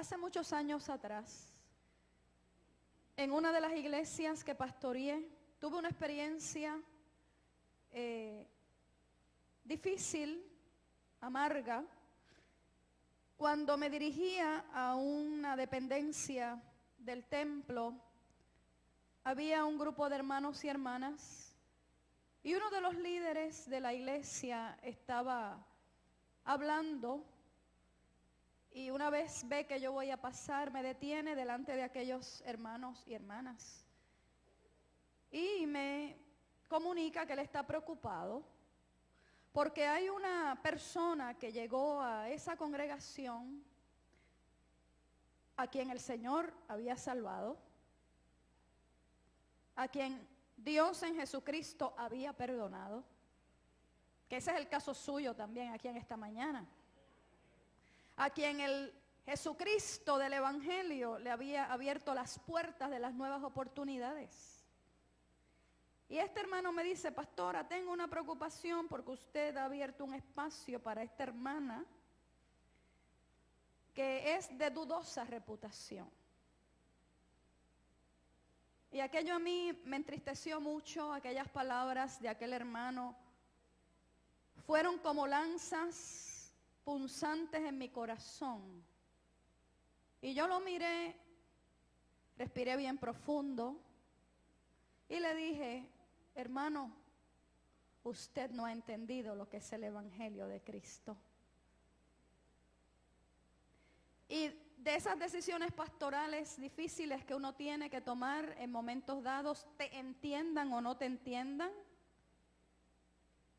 Hace muchos años atrás, en una de las iglesias que pastoreé, tuve una experiencia difícil, amarga, cuando me dirigía a una dependencia del templo. Había un grupo de hermanos y hermanas, y uno de los líderes de la iglesia estaba hablando, y una vez ve que yo voy a pasar, me detiene delante de aquellos hermanos y hermanas, y me comunica que él está preocupado, porque hay una persona que llegó a esa congregación, a quien el Señor había salvado, a quien Dios en Jesucristo había perdonado, que ese es el caso suyo también aquí en esta mañana, a quien el Jesucristo del Evangelio le había abierto las puertas de las nuevas oportunidades. Y este hermano me dice: pastora, tengo una preocupación porque usted ha abierto un espacio para esta hermana que es de dudosa reputación. Y aquello a mí me entristeció mucho, aquellas palabras de aquel hermano fueron como lanzas punzantes en mi corazón. Y yo lo miré, respiré bien profundo y le dije: hermano, usted no ha entendido lo que es el Evangelio de Cristo. Y de esas decisiones pastorales difíciles que uno tiene que tomar en momentos dados, te entiendan o no te entiendan,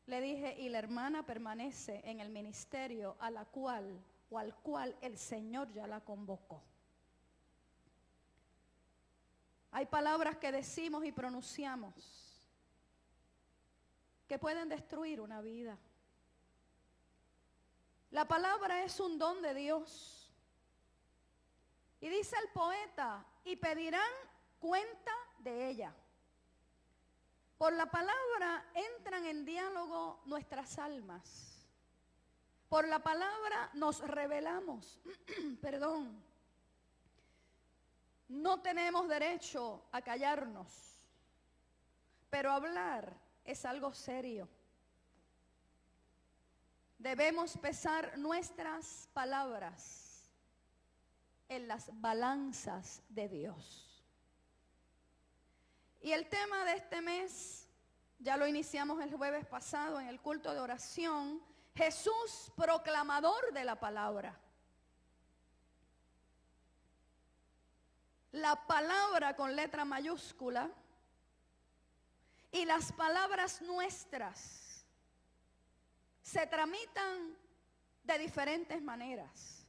le dije: y la hermana permanece en el ministerio a la cual o al cual el Señor ya la convocó. Hay palabras que decimos y pronunciamos que pueden destruir una vida. La palabra es un don de Dios. Y dice el poeta: y pedirán cuenta de ella. Por la palabra entran en diálogo nuestras almas. Por la palabra nos revelamos. Perdón. No tenemos derecho a callarnos, pero hablar es algo serio. Debemos pesar nuestras palabras en las balanzas de Dios. Y el tema de este mes, ya lo iniciamos el jueves pasado en el culto de oración: Jesús, proclamador de la palabra. La palabra con letra mayúscula y las palabras nuestras se tramitan de diferentes maneras.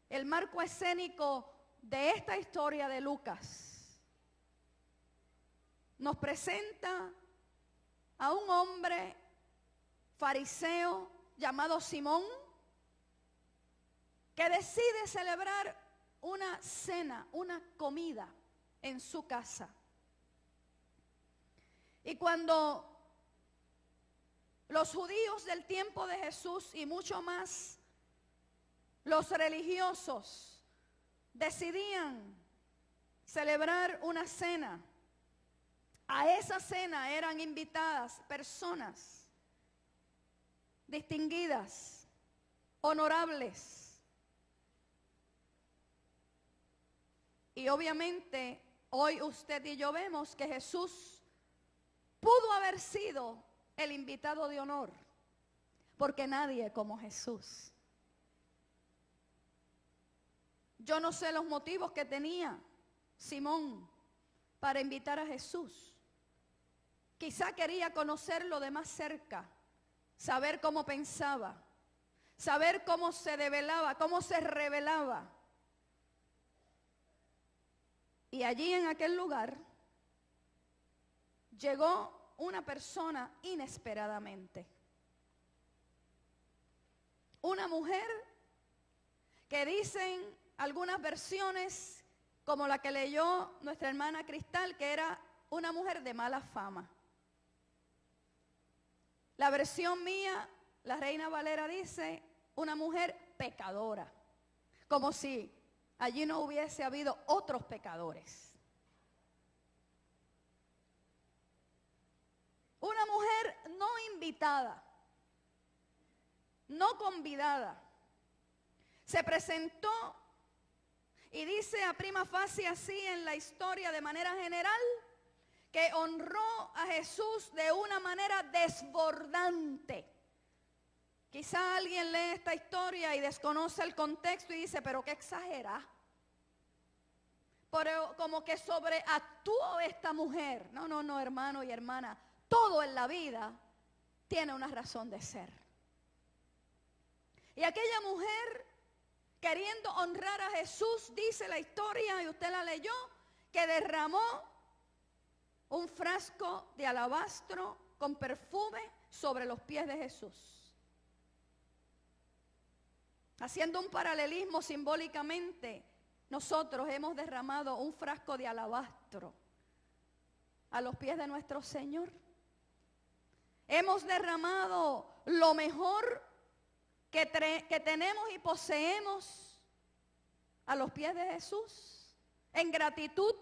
El marco escénico de esta historia de Lucas nos presenta a un hombre fariseo llamado Simón, que decide celebrar una cena, una comida en su casa. Y cuando los judíos del tiempo de Jesús y mucho más los religiosos decidían celebrar una cena, a esa cena eran invitadas personas distinguidas, honorables. Y obviamente hoy usted y yo vemos que Jesús pudo haber sido el invitado de honor, porque nadie como Jesús. Yo no sé los motivos que tenía Simón para invitar a Jesús. Quizá quería conocerlo de más cerca, saber cómo pensaba, saber cómo se develaba, cómo se revelaba. Y allí en aquel lugar llegó una persona inesperadamente. Una mujer que dicen algunas versiones, como la que leyó nuestra hermana Cristal, que era una mujer de mala fama. La versión mía, la Reina Valera, dice una mujer pecadora. como si allí no hubiese habido otros pecadores. Una mujer no invitada, no convidada, se presentó y dice a prima facie así en la historia de manera general, que honró a Jesús de una manera desbordante. Quizá alguien lee esta historia y desconoce el contexto y dice, pero qué exagera. Pero como que sobreactuó esta mujer. No, hermano y hermana, todo en la vida tiene una razón de ser. Y aquella mujer, queriendo honrar a Jesús, dice la historia, y usted la leyó, que derramó un frasco de alabastro con perfume sobre los pies de Jesús. Haciendo un paralelismo simbólicamente, nosotros hemos derramado un frasco de alabastro a los pies de nuestro Señor. Hemos derramado lo mejor que tenemos y poseemos a los pies de Jesús, en gratitud,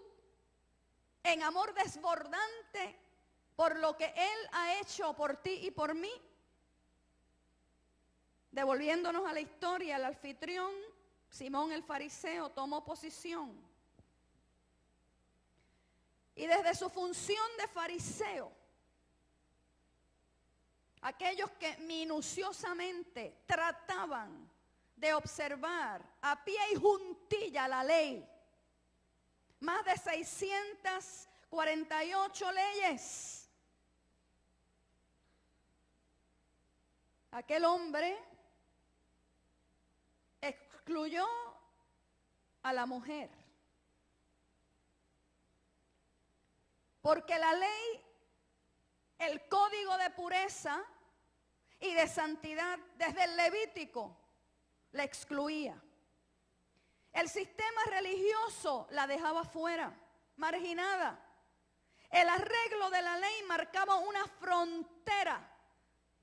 en amor desbordante por lo que Él ha hecho por ti y por mí. Devolviéndonos a la historia, el anfitrión, Simón el fariseo, tomó posición. Y desde su función de fariseo, aquellos que minuciosamente trataban de observar a pie y juntilla la ley, más de 648 leyes. Aquel hombre excluyó a la mujer, porque la ley, el código de pureza y de santidad desde el Levítico la excluía. El sistema religioso la dejaba fuera, marginada. El arreglo de la ley marcaba una frontera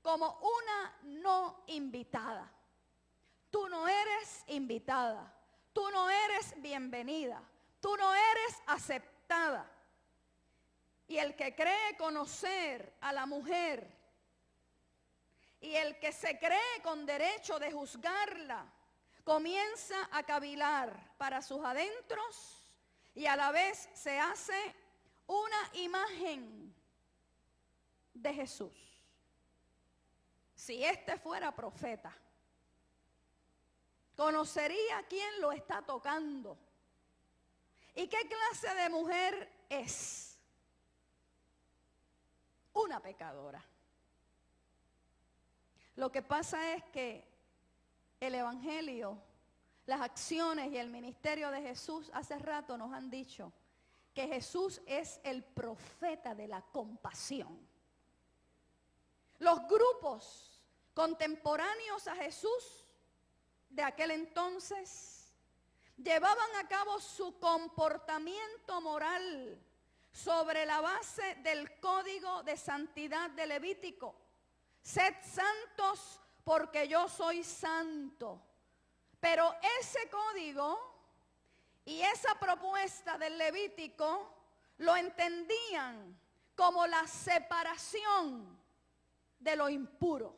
como una no invitada. Tú no eres invitada, tú no eres bienvenida, tú no eres aceptada. Y el que cree conocer a la mujer y el que se cree con derecho de juzgarla, comienza a cavilar para sus adentros y a la vez se hace una imagen de Jesús. Si este fuera profeta, conocería quién lo está tocando y qué clase de mujer es. Una pecadora. Lo que pasa es que el evangelio, las acciones y el ministerio de Jesús hace rato nos han dicho que Jesús es el profeta de la compasión. Los grupos contemporáneos a Jesús de aquel entonces llevaban a cabo su comportamiento moral sobre la base del código de santidad de Levítico. Sed santos porque yo soy santo. Pero ese código y esa propuesta del Levítico lo entendían como la separación de lo impuro.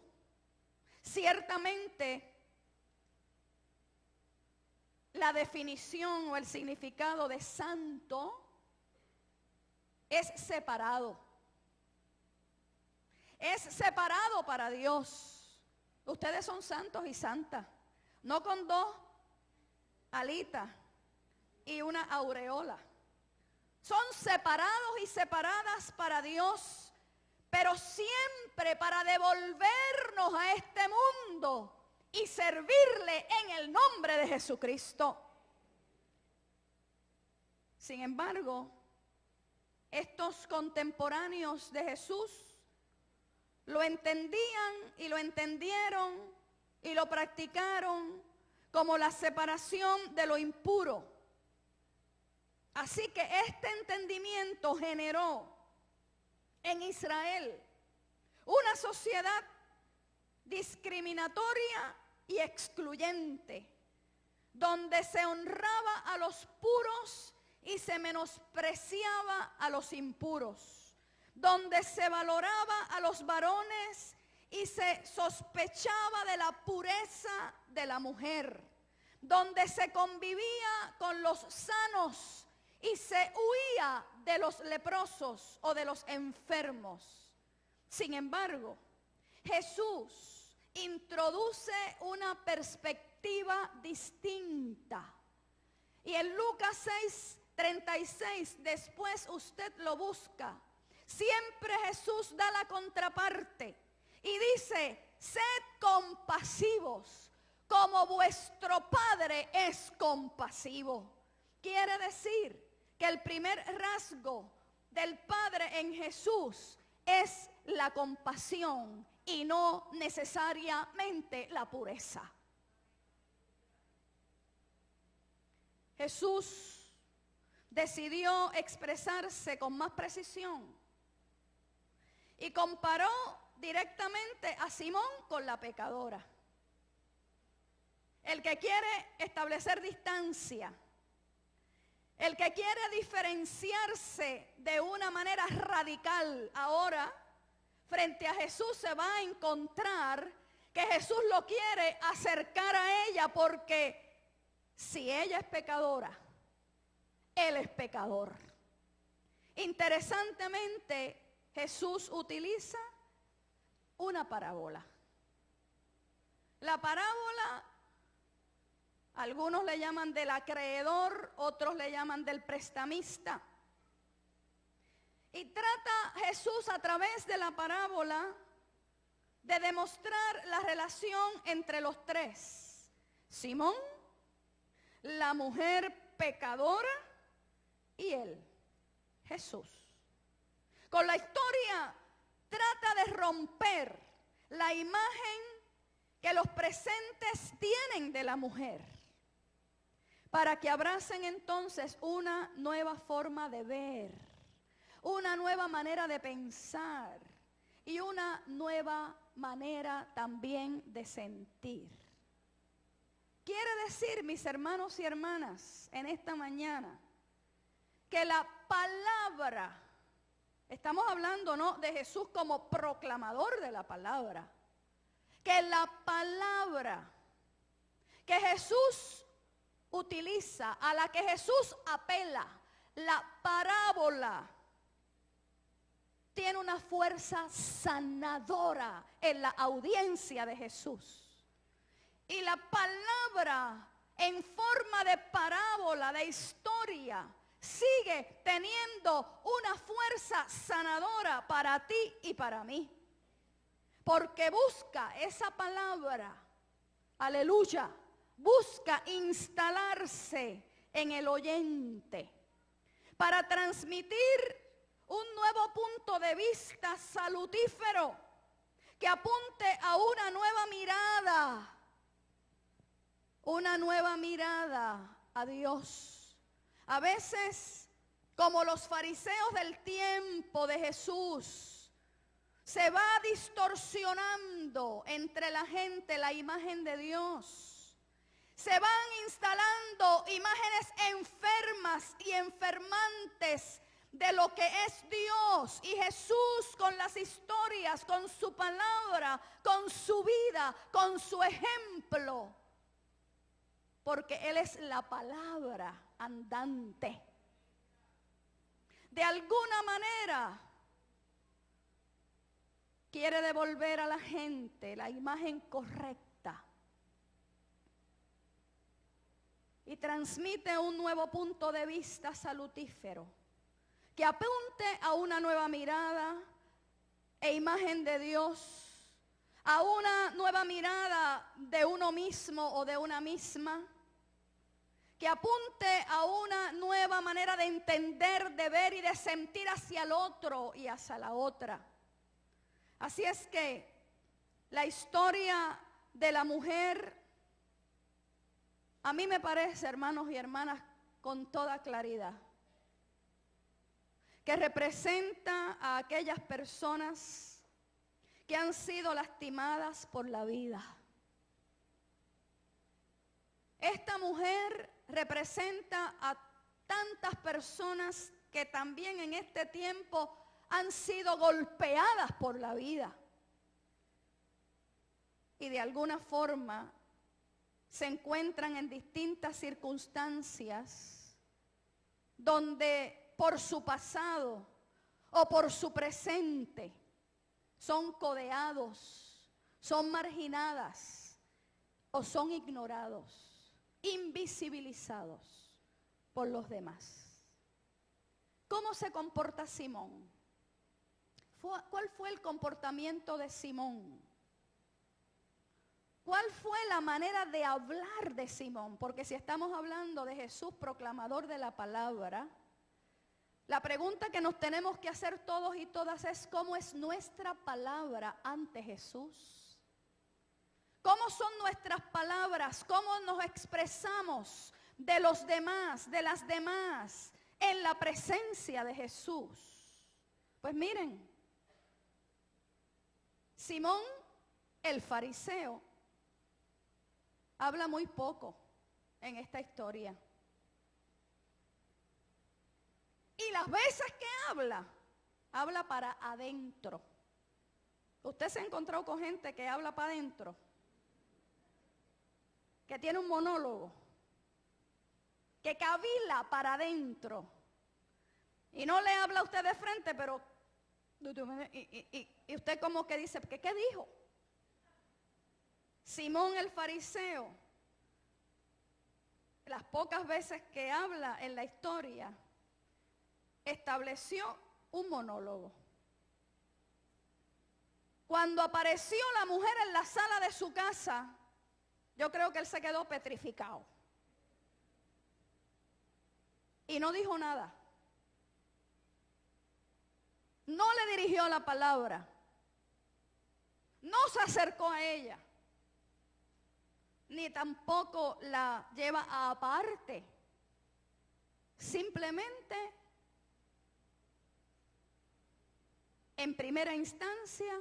Ciertamente, la definición o el significado de santo es separado. Es separado para Dios. Ustedes son santos y santas, no con dos alitas y una aureola. Son separados y separadas para Dios, pero siempre para devolvernos a este mundo y servirle en el nombre de Jesucristo. Sin embargo, estos contemporáneos de Jesús lo entendían y lo entendieron y lo practicaron como la separación de lo impuro. Así que este entendimiento generó en Israel una sociedad discriminatoria y excluyente, donde donde se honraba a los puros y se menospreciaba a los impuros, donde se valoraba a los varones y se sospechaba de la pureza de la mujer, donde se convivía con los sanos y se huía de los leprosos o de los enfermos. Sin embargo, Jesús introduce una perspectiva distinta. Y en Lucas 6:36, después usted lo busca, siempre Jesús da la contraparte y dice: sed compasivos como vuestro Padre es compasivo. Quiere decir que el primer rasgo del Padre en Jesús es la compasión y no necesariamente la pureza. Jesús decidió expresarse con más precisión y comparó directamente a Simón con la pecadora. El que quiere establecer distancia, el que quiere diferenciarse de una manera radical ahora, frente a Jesús se va a encontrar que Jesús lo quiere acercar a ella, porque si ella es pecadora, él es pecador. Interesantemente, Jesús utiliza una parábola. La parábola, algunos le llaman del acreedor, otros le llaman del prestamista. Y trata Jesús a través de la parábola de demostrar la relación entre los tres: Simón, la mujer pecadora y él, Jesús. Con la historia trata de romper la imagen que los presentes tienen de la mujer, para que abracen entonces una nueva forma de ver, una nueva manera de pensar y una nueva manera también de sentir. Quiere decir, mis hermanos y hermanas, en esta mañana, que la palabra, estamos hablando no de Jesús como proclamador de la palabra, que la palabra que Jesús utiliza, a la que Jesús apela, la parábola, tiene una fuerza sanadora en la audiencia de Jesús. Y la palabra en forma de parábola, de historia, sigue teniendo una fuerza sanadora para ti y para mí. Porque busca esa palabra, aleluya, busca instalarse en el oyente para transmitir un nuevo punto de vista salutífero que apunte a una nueva mirada a Dios. A veces, como los fariseos del tiempo de Jesús, se va distorsionando entre la gente la imagen de Dios. Se van instalando imágenes enfermas y enfermantes de lo que es Dios. Y Jesús, con las historias, con su palabra, con su vida, con su ejemplo, porque Él es la palabra andante, de alguna manera quiere devolver a la gente la imagen correcta y transmite un nuevo punto de vista salutífero que apunte a una nueva mirada e imagen de Dios, a una nueva mirada de uno mismo o de una misma, que apunte a una nueva manera de entender, de ver y de sentir hacia el otro y hacia la otra. Así es que la historia de la mujer, a mí me parece, hermanos y hermanas, con toda claridad, que representa a aquellas personas que han sido lastimadas por la vida. esta mujer representa a tantas personas que también en este tiempo han sido golpeadas por la vida. Y de alguna forma se encuentran en distintas circunstancias donde por su pasado o por su presente son codeados, son marginadas o son ignorados, invisibilizados por los demás. ¿Cómo se comporta Simón? ¿Cuál fue el comportamiento de Simón? ¿Cuál fue la manera de hablar de Simón? Porque si estamos hablando de Jesús, proclamador de la palabra, la pregunta que nos tenemos que hacer todos y todas es: ¿cómo es nuestra palabra ante Jesús? ¿Cómo son nuestras palabras? ¿Cómo nos expresamos de los demás, de las demás, en la presencia de Jesús? Pues miren, Simón el fariseo habla muy poco en esta historia. Y las veces que habla para adentro. ¿Usted se ha encontrado con gente que habla para adentro? Que tiene un monólogo. Que cavila para adentro. Y no le habla a usted de frente, pero... Y usted como que dice, ¿qué dijo? Simón el fariseo, las pocas veces que habla en la historia, estableció un monólogo. Cuando apareció la mujer en la sala de su casa, yo creo que él se quedó petrificado. Y no dijo nada. No le dirigió la palabra. No se acercó a ella. Ni tampoco la lleva aparte. Simplemente, en primera instancia,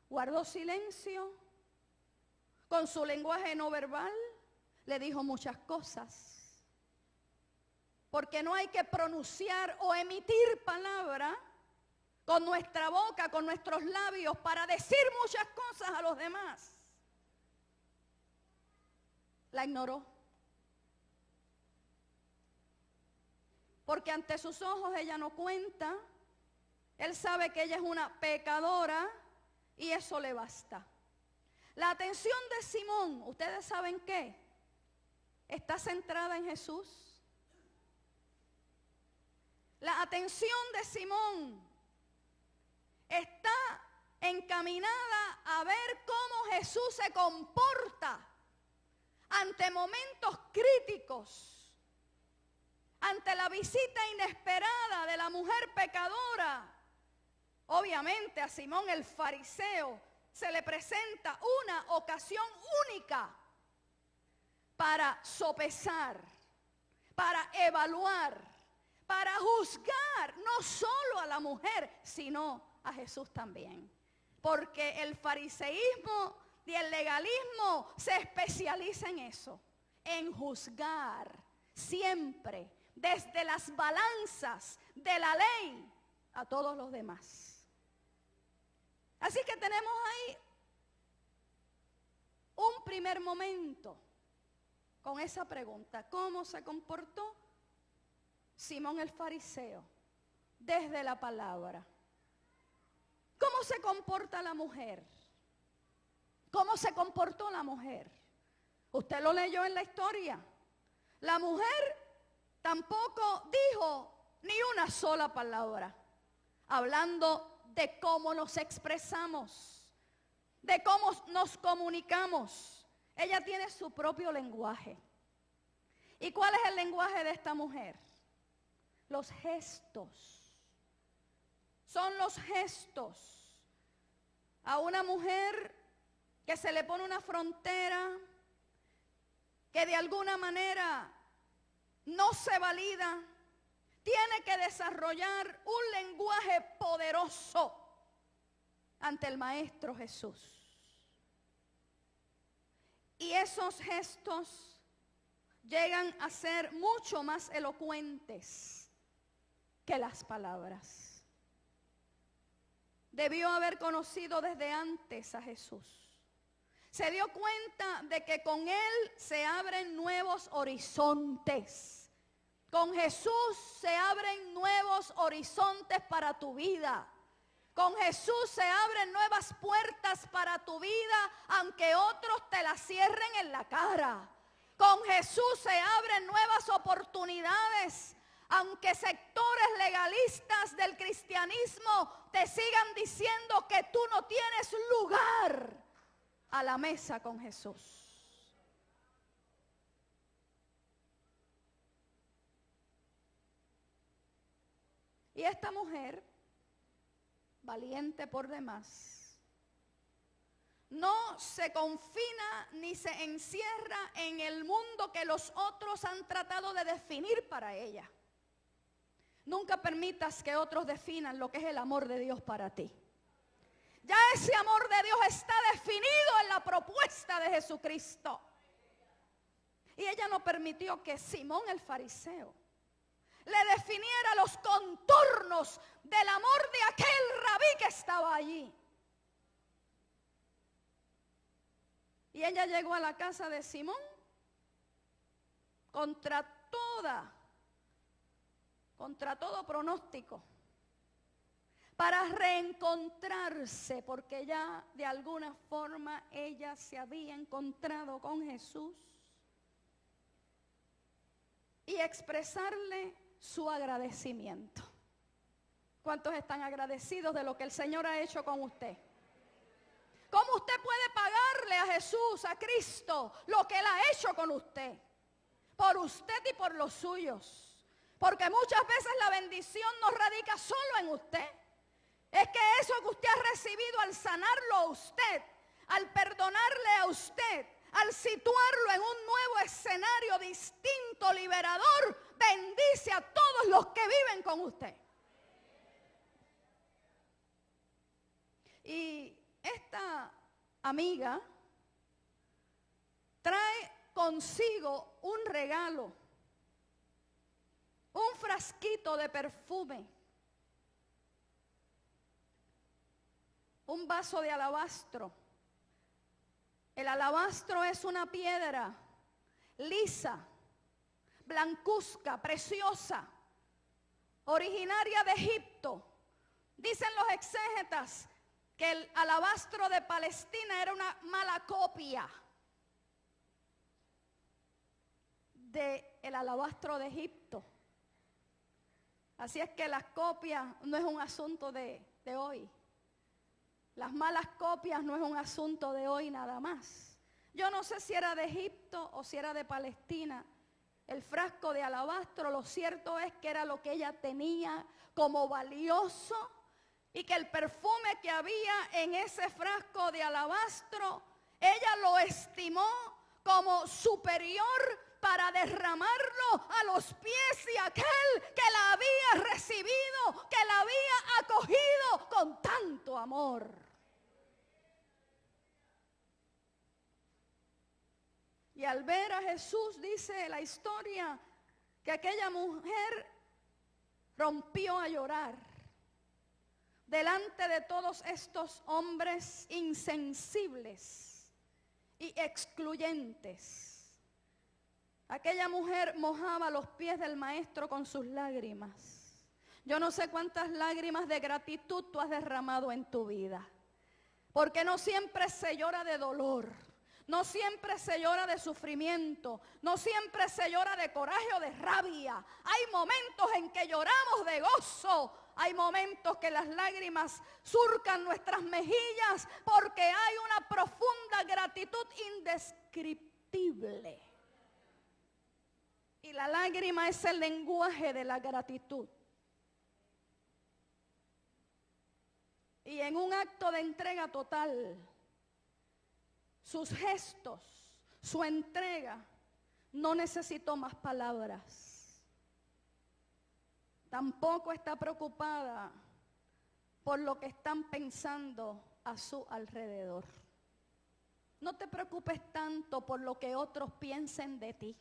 guardó silencio. Con su lenguaje no verbal, le dijo muchas cosas. Porque no hay que pronunciar o emitir palabra con nuestra boca, con nuestros labios, para decir muchas cosas a los demás. La ignoró. Porque ante sus ojos ella no cuenta. Él sabe que ella es una pecadora y eso le basta. La atención de Simón, ¿ustedes saben qué? Está centrada en Jesús. La atención de Simón está encaminada a ver cómo Jesús se comporta ante momentos críticos, ante la visita inesperada de la mujer pecadora. Obviamente a Simón el fariseo se le presenta una ocasión única para sopesar, para evaluar, para juzgar no solo a la mujer, sino a Jesús también. Porque el fariseísmo y el legalismo se especializa en eso, en juzgar siempre desde las balanzas de la ley a todos los demás. Así que tenemos ahí un primer momento con esa pregunta: ¿cómo se comportó Simón el fariseo desde la palabra? ¿Cómo se comporta la mujer? ¿Cómo se comportó la mujer? Usted lo leyó en la historia. La mujer tampoco dijo ni una sola palabra, hablando de cómo nos expresamos, de cómo nos comunicamos. Ella tiene su propio lenguaje. ¿Y cuál es el lenguaje de esta mujer? Los gestos. Son los gestos. A una mujer que se le pone una frontera, que de alguna manera no se valida, tiene que desarrollar un lenguaje poderoso ante el Maestro Jesús. Y esos gestos llegan a ser mucho más elocuentes que las palabras. Debió haber conocido desde antes a Jesús. Se dio cuenta de que con Él se abren nuevos horizontes. Con Jesús se abren nuevos horizontes para tu vida. Con Jesús se abren nuevas puertas para tu vida, aunque otros te las cierren en la cara. Con Jesús se abren nuevas oportunidades, aunque sectores legalistas del cristianismo te sigan diciendo que tú no tienes lugar a la mesa con Jesús. Y esta mujer, valiente por demás, no se confina ni se encierra en el mundo que los otros han tratado de definir para ella. Nunca permitas que otros definan lo que es el amor de Dios para ti. Ya ese amor de Dios está definido en la propuesta de Jesucristo. Y ella no permitió que Simón el fariseo le definiera los contornos del amor de aquel rabí que estaba allí. Y ella llegó a la casa de Simón contra todo pronóstico, para reencontrarse, porque ya de alguna forma ella se había encontrado con Jesús, y expresarle su agradecimiento. ¿Cuántos están agradecidos de lo que el Señor ha hecho con usted? ¿Cómo usted puede pagarle a Jesús, a Cristo, lo que Él ha hecho con usted? Por usted y por los suyos. Porque muchas veces la bendición no radica solo en usted. Es que eso que usted ha recibido al sanarlo a usted, al perdonarle a usted, al situarlo en un nuevo escenario distinto, liberador, bendice a todos los que viven con usted. Y esta amiga trae consigo un regalo, un frasquito de perfume, un vaso de alabastro. El alabastro es una piedra lisa, blancuzca, preciosa, originaria de Egipto. Dicen los exégetas que el alabastro de Palestina era una mala copia del alabastro de Egipto. Así es que las copias no es un asunto de hoy. Las malas copias no es un asunto de hoy nada más. Yo no sé si era de Egipto o si era de Palestina. El frasco de alabastro, lo cierto es que era lo que ella tenía como valioso, y que el perfume que había en ese frasco de alabastro, ella lo estimó como superior para derramarlo a los pies de aquel que la había recibido, que la había acogido con tanto amor. Y al ver a Jesús, dice la historia, que aquella mujer rompió a llorar delante de todos estos hombres insensibles y excluyentes. Aquella mujer mojaba los pies del maestro con sus lágrimas. Yo no sé cuántas lágrimas de gratitud tú has derramado en tu vida, porque no siempre se llora de dolor. No siempre se llora de sufrimiento, no siempre se llora de coraje o de rabia. Hay momentos en que lloramos de gozo, hay momentos que las lágrimas surcan nuestras mejillas porque hay una profunda gratitud indescriptible. Y la lágrima es el lenguaje de la gratitud. Y en un acto de entrega total, sus gestos, su entrega, no necesitó más palabras. Tampoco está preocupada por lo que están pensando a su alrededor. No te preocupes tanto por lo que otros piensen de ti.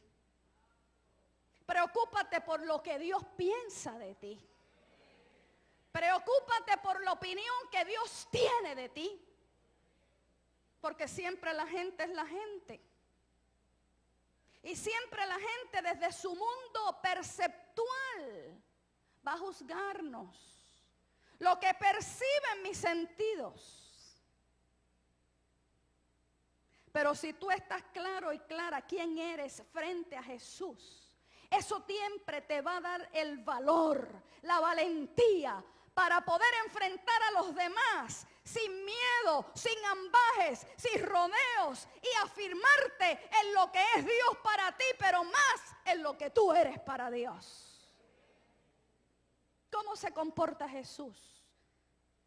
Preocúpate por lo que Dios piensa de ti. Preocúpate por la opinión que Dios tiene de ti. Porque siempre la gente es la gente. Y siempre la gente desde su mundo perceptual va a juzgarnos. Lo que perciben mis sentidos. Pero si tú estás claro y clara quién eres frente a Jesús, eso siempre te va a dar el valor, la valentía para poder enfrentar a los demás sin miedo, sin ambajes, sin rodeos y afirmarte en lo que es Dios para ti, pero más en lo que tú eres para Dios. ¿Cómo se comporta Jesús?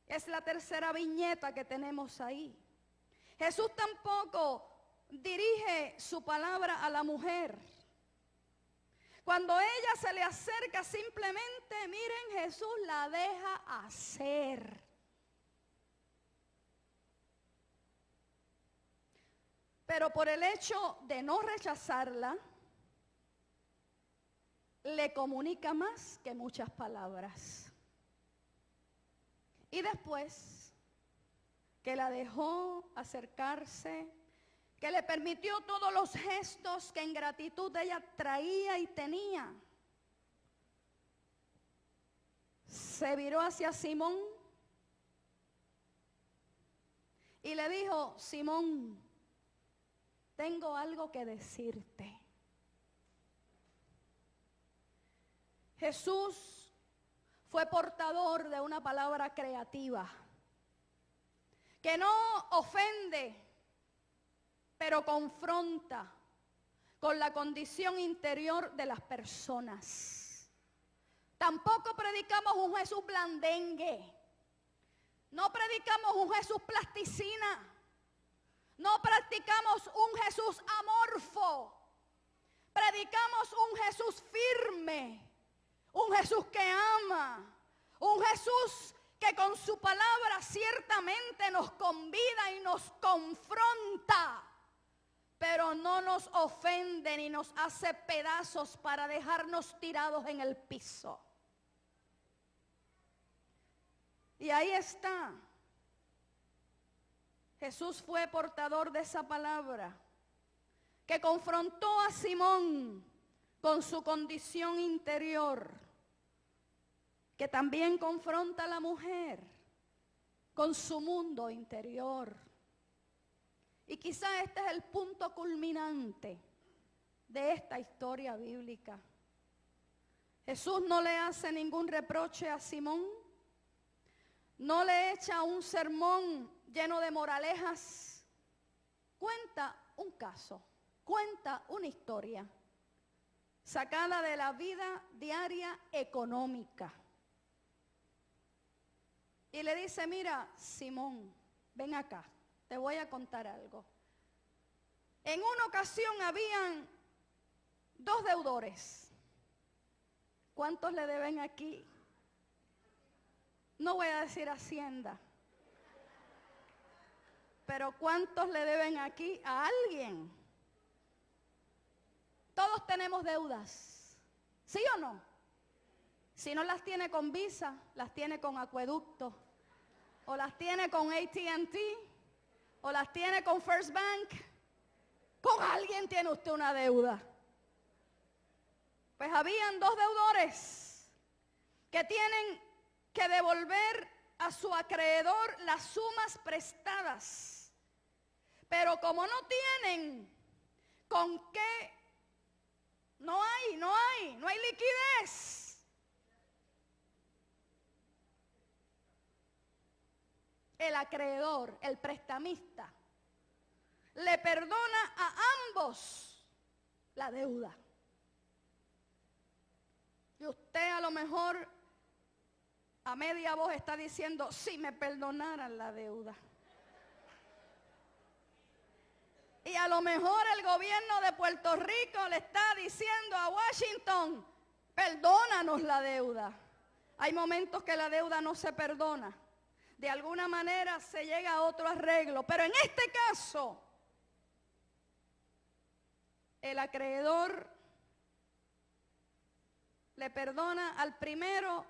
Es la tercera viñeta que tenemos ahí. Jesús tampoco dirige su palabra a la mujer. Cuando ella se le acerca, simplemente, miren, Jesús la deja hacer. Pero por el hecho de no rechazarla, le comunica más que muchas palabras. Y después que la dejó acercarse, que le permitió todos los gestos que en gratitud ella traía y tenía, se viró hacia Simón y le dijo: Simón, tengo algo que decirte. Jesús fue portador de una palabra creativa que no ofende, pero confronta con la condición interior de las personas. Tampoco predicamos un Jesús blandengue. No predicamos un Jesús plasticina. No practicamos un Jesús amorfo. Predicamos un Jesús firme. Un Jesús que ama, un Jesús que con su palabra ciertamente nos convida y nos confronta, pero no nos ofende ni nos hace pedazos para dejarnos tirados en el piso. Y ahí está. Jesús fue portador de esa palabra que confrontó a Simón con su condición interior, que también confronta a la mujer con su mundo interior. Y quizá este es el punto culminante de esta historia bíblica. Jesús no le hace ningún reproche a Simón, no le echa un sermón lleno de moralejas, cuenta un caso, cuenta una historia sacada de la vida diaria económica. Y le dice: mira, Simón, ven acá, te voy a contar algo. En una ocasión habían 2 deudores. ¿Cuántos le deben aquí? No voy a decir Hacienda, pero ¿cuántos le deben aquí a alguien? Todos tenemos deudas, ¿sí o no? Si no las tiene con Visa, las tiene con Acueducto, o las tiene con AT&T, o las tiene con First Bank. Con alguien tiene usted una deuda. Pues habían 2 deudores que tienen que devolver a su acreedor las sumas prestadas. Pero como no tienen con qué, no hay liquidez. El acreedor, el prestamista, le perdona a ambos la deuda. Y usted a lo mejor a media voz está diciendo: si me perdonaran la deuda. Y a lo mejor el gobierno de Puerto Rico le está diciendo a Washington: perdónanos la deuda. Hay momentos que la deuda no se perdona. De alguna manera se llega a otro arreglo. Pero en este caso, el acreedor le perdona al primero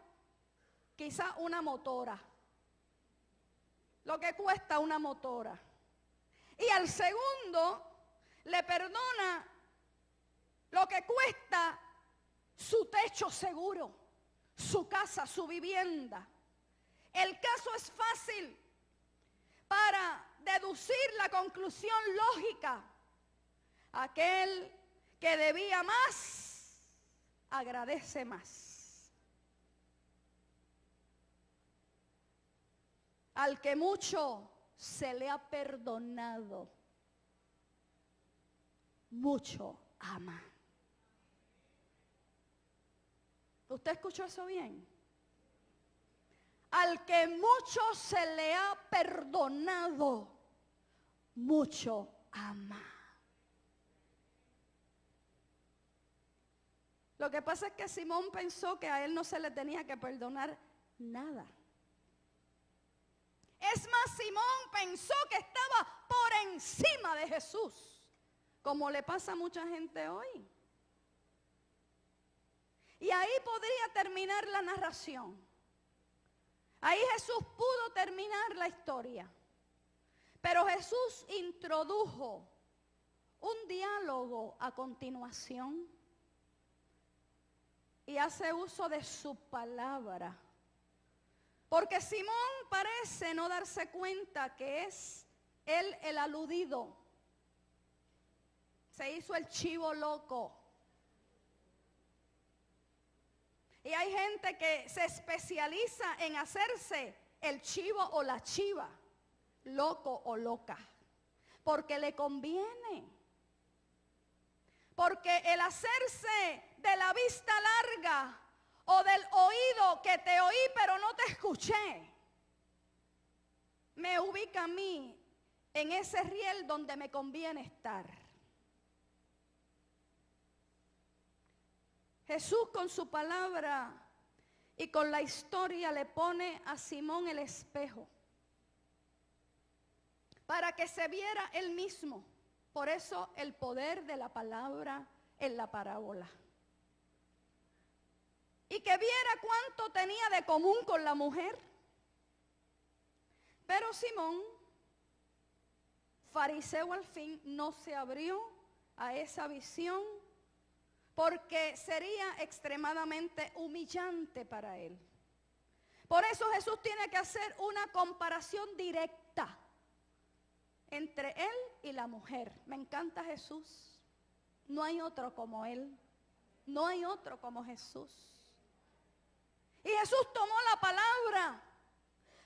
quizá una motora, lo que cuesta una motora. Y al segundo le perdona lo que cuesta su techo seguro, su casa, su vivienda. El caso es fácil para deducir la conclusión lógica. Aquel que debía más, agradece más. Al que mucho se le ha perdonado, mucho ama. ¿Usted escuchó eso bien? Al que mucho se le ha perdonado, mucho ama. Lo que pasa es que Simón pensó que a él no se le tenía que perdonar nada. Es más, Simón pensó que estaba por encima de Jesús, como le pasa a mucha gente hoy. Y ahí podría terminar la narración. Ahí Jesús pudo terminar la historia. Pero Jesús introdujo un diálogo a continuación y hace uso de su palabra. Porque Simón parece no darse cuenta que es él el aludido. Se hizo el chivo loco. Y hay gente que se especializa en hacerse el chivo o la chiva, loco o loca, porque le conviene. Porque el hacerse de la vista larga o del oído que te oí pero no te escuché, me ubica a mí en ese riel donde me conviene estar. Jesús con su palabra y con la historia le pone a Simón el espejo para que se viera él mismo. Por eso el poder de la palabra en la parábola. Y que viera cuánto tenía de común con la mujer. Pero Simón, fariseo al fin, no se abrió a esa visión porque sería extremadamente humillante para él. Por eso Jesús tiene que hacer una comparación directa entre él y la mujer. Me encanta Jesús. No hay otro como él. No hay otro como Jesús. Y Jesús tomó la palabra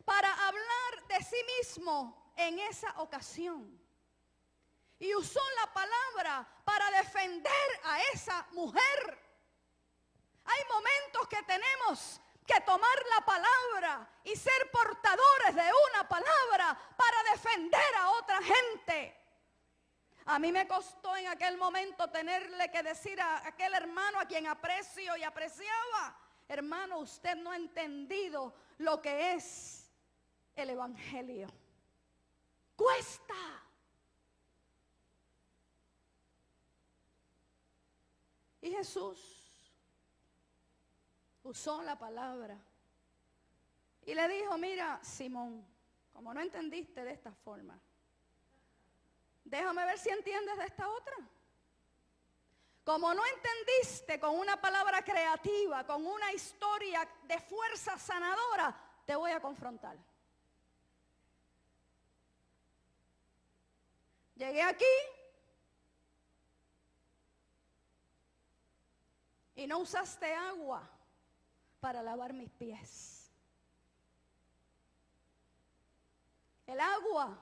para hablar de sí mismo en esa ocasión. Y usó la palabra para defender a esa mujer. Hay momentos que tenemos que tomar la palabra y ser portadores de una palabra para defender a otra gente. A mí me costó en aquel momento tenerle que decir a aquel hermano a quien aprecio y apreciaba: hermano, usted no ha entendido lo que es el evangelio. Cuesta. Y Jesús usó la palabra y le dijo: mira, Simón, como no entendiste de esta forma, déjame ver si entiendes de esta otra. Como no entendiste con una palabra creativa, con una historia de fuerza sanadora, te voy a confrontar. Llegué aquí y no usaste agua para lavar mis pies. El agua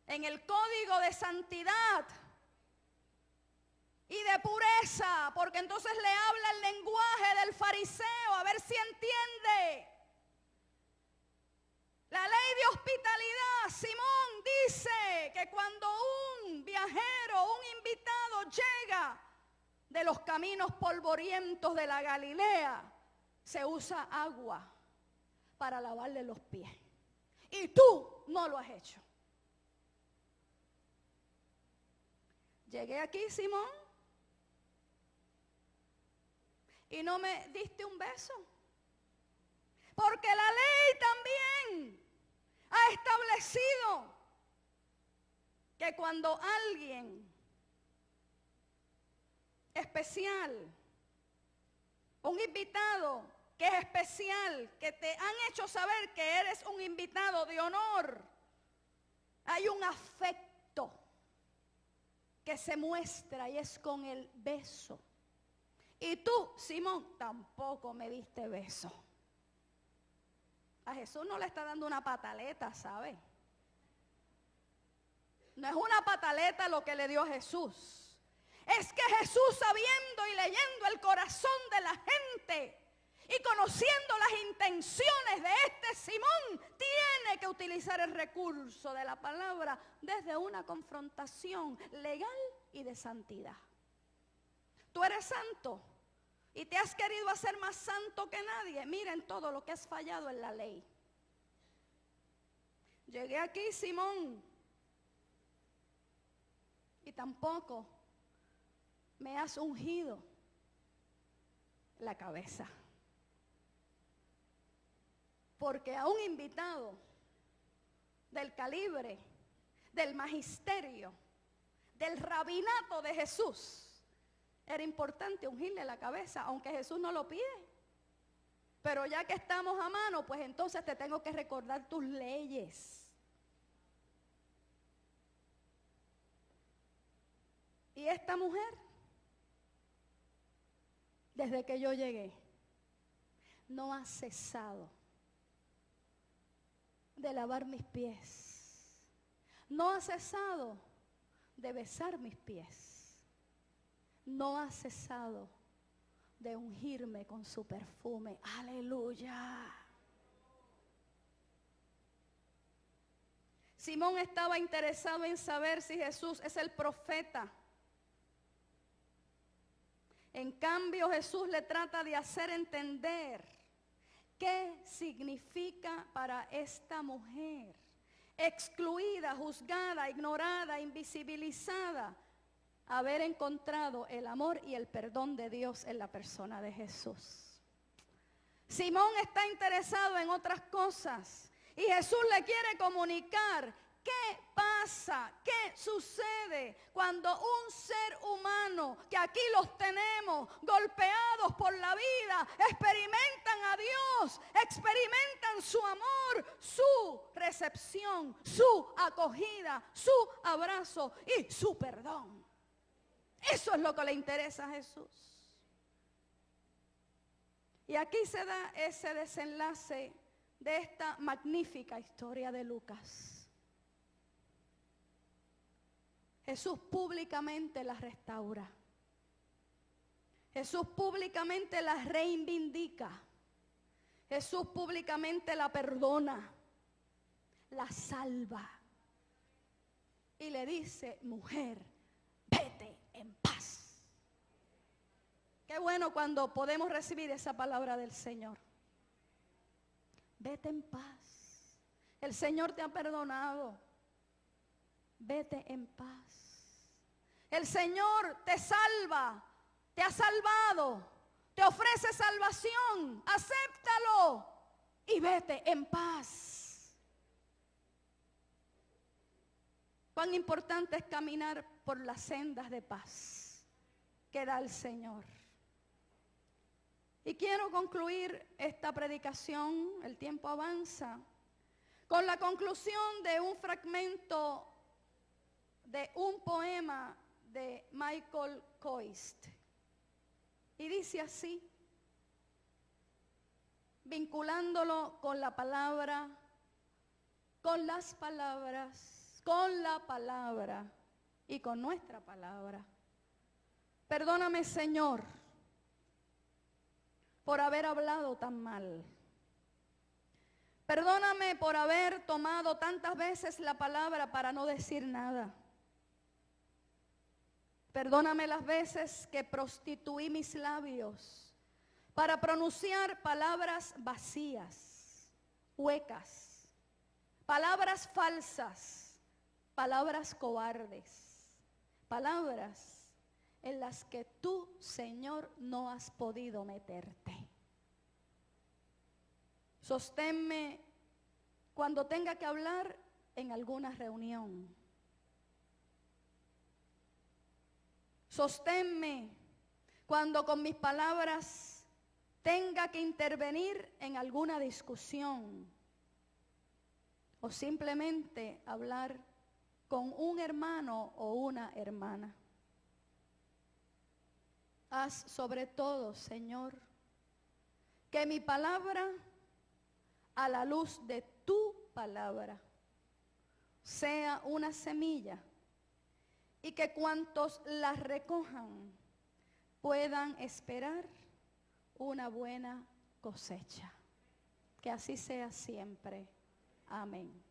en el código de santidad y de pureza, porque entonces le habla el lenguaje del fariseo, a ver si entiende. La ley de hospitalidad, Simón dice que cuando un viajero, un invitado llega de los caminos polvorientos de la Galilea, se usa agua para lavarle los pies. Y tú no lo has hecho. Llegué aquí, Simón, y no me diste un beso. Porque la ley también ha establecido que cuando alguien especial, un invitado que es especial, que te han hecho saber que eres un invitado de honor, hay un afecto que se muestra y es con el beso. Y tú, Simón, tampoco me diste beso. A Jesús no le está dando una pataleta, ¿sabe? No es una pataleta lo que le dio a Jesús. Es que Jesús, sabiendo y leyendo el corazón de la gente y conociendo las intenciones de este Simón, tiene que utilizar el recurso de la palabra desde una confrontación legal y de santidad. Tú eres santo y te has querido hacer más santo que nadie. Miren todo lo que has fallado en la ley. Llegué aquí, Simón, y tampoco me has ungido la cabeza. Porque a un invitado del calibre, del magisterio, del rabinato de Jesús, era importante ungirle la cabeza, aunque Jesús no lo pide. Pero ya que estamos a mano, pues entonces te tengo que recordar tus leyes. Y esta mujer, desde que yo llegué, no ha cesado de lavar mis pies. No ha cesado de besar mis pies. No ha cesado de ungirme con su perfume. ¡Aleluya! Simón estaba interesado en saber si Jesús es el profeta. En cambio, Jesús le trata de hacer entender qué significa para esta mujer, excluida, juzgada, ignorada, invisibilizada, haber encontrado el amor y el perdón de Dios en la persona de Jesús. Simón está interesado en otras cosas y Jesús le quiere comunicar qué pasa, qué sucede cuando un ser humano, que aquí los tenemos golpeados por la vida, experimentan a Dios, experimentan su amor, su recepción, su acogida, su abrazo y su perdón. Eso es lo que le interesa a Jesús. Y aquí se da ese desenlace de esta magnífica historia de Lucas. Jesús públicamente la restaura. Jesús públicamente la reivindica. Jesús públicamente la perdona, la salva. Y le dice, mujer, vete en paz. Qué bueno cuando podemos recibir esa palabra del Señor. Vete en paz. El Señor te ha perdonado. Vete en paz. El Señor te salva, te ha salvado, te ofrece salvación. Acéptalo y vete en paz. Cuán importante es caminar por las sendas de paz que da el Señor. Y quiero concluir esta predicación, el tiempo avanza, con la conclusión de un fragmento de un poema de Michael Coist. Y dice así, vinculándolo con la palabra, con las palabras, con la palabra y con nuestra palabra. Perdóname, Señor, por haber hablado tan mal. Perdóname por haber tomado tantas veces la palabra para no decir nada. Perdóname las veces que prostituí mis labios para pronunciar palabras vacías, huecas, palabras falsas, palabras cobardes, palabras en las que tú, Señor, no has podido meterte. Sosténme cuando tenga que hablar en alguna reunión. Sosténme cuando con mis palabras tenga que intervenir en alguna discusión o simplemente hablar con un hermano o una hermana. Haz sobre todo, Señor, que mi palabra, a la luz de tu palabra, sea una semilla y que cuantos la recojan puedan esperar una buena cosecha. Que así sea siempre. Amén.